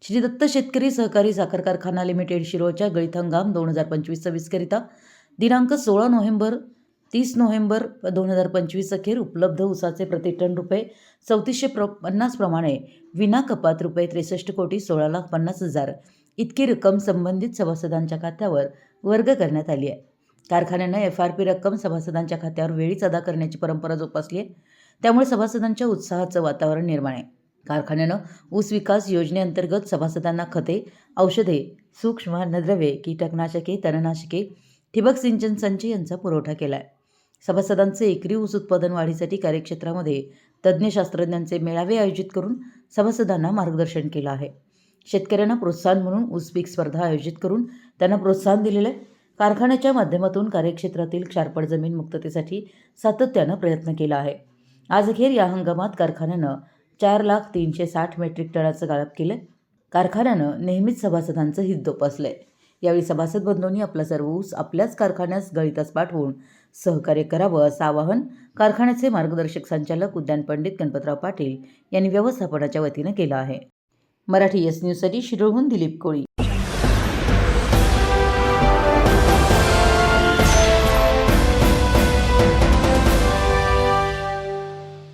श्री दत्त शेतकरी सहकारी साखर कारखाना लिमिटेड शिरोळच्या गळीत हंगाम 2025-26 करिता दिनांक 16 नोव्हेंबर 30 नोव्हेंबर 2025 अखेर उपलब्ध ऊसाचे प्रतिटन रुपये 3450 प्रमाणे विना कपात रुपये 63,16,50,000 इतकी रक्कम संबंधित सभासदांच्या खात्यावर वर्ग करण्यात आली आहे। कारखान्याने FRP रक्कम सभासदांच्या खात्यावर वेळीच अदा करण्याची परंपरा जोपासली आहे। त्यामुळे सभासदांच्या उत्साहाचं वातावरण निर्माण आहे। कारखान्यानं ऊस विकास योजनेअंतर्गत सभासदांना खते, औषधे, सूक्ष्म अन्नद्रव्ये, कीटकनाशके, तणनाशके, ठिबक सिंचन संच यांचा पुरवठा केला आहे। सभासदांचे एकरी ऊस उत्पादन वाढीसाठी कार्यक्षेत्रामध्ये तज्ज्ञ शास्त्रज्ञांचे मेळावे आयोजित करून सभासदांना मार्गदर्शन केलं आहे। शेतकऱ्यांना प्रोत्साहन म्हणून ऊस पीक स्पर्धा आयोजित करून त्यांना प्रोत्साहन दिलेलं आहे। कारखान्याच्या माध्यमातून कार्यक्षेत्रातील क्षारपड जमीन मुक्ततेसाठी सातत्यानं प्रयत्न केला आहे। आज अखेर या हंगामात कारखान्यानं 4,360 मेट्रिक टनाचं गाळप केलं। कारखान्यानं नेहमीच सभासदांचं हित जोपासलंय। यावेळी सभासद बंधूंनी आपला सर्व ऊस आपल्याच कारखान्यास गळीतास पाठवून सहकार्य करावं असं आवाहन कारखान्याचे मार्गदर्शक संचालक उद्यान पंडित गणपतराव पाटील यांनी व्यवस्थापनाच्या वतीनं केलं आहे। मराठी एस न्यूजसाठी शिरोळहून दिलीप कोळी।